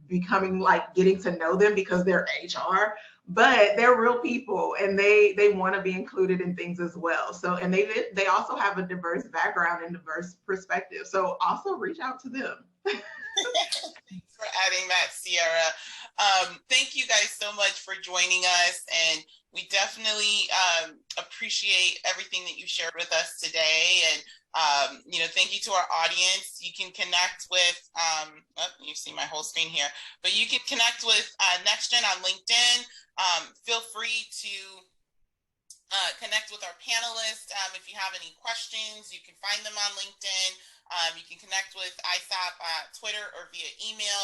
Speaker 3: becoming like getting to know them because they're HR. but they're real people, and they want to be included in things as well. So, and they also have a diverse background and diverse perspective. So also reach out to them.
Speaker 1: Thanks for adding that, Ciara. Thank you guys so much for joining us, and we definitely appreciate everything that you shared with us today. And thank you to our audience. You can connect with, you see my whole screen here, but you can connect with NextGen on LinkedIn. Feel free to connect with our panelists. If you have any questions, you can find them on LinkedIn. You can connect with ISOP Twitter or via email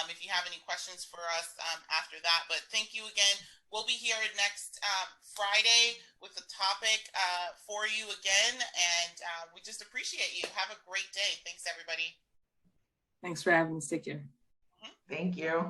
Speaker 1: if you have any questions for us after that. But thank you again. We'll be here next Friday with a topic for you again. And we just appreciate you. Have a great day. Thanks, everybody.
Speaker 2: Thanks for having us. Take care.
Speaker 3: Thank you.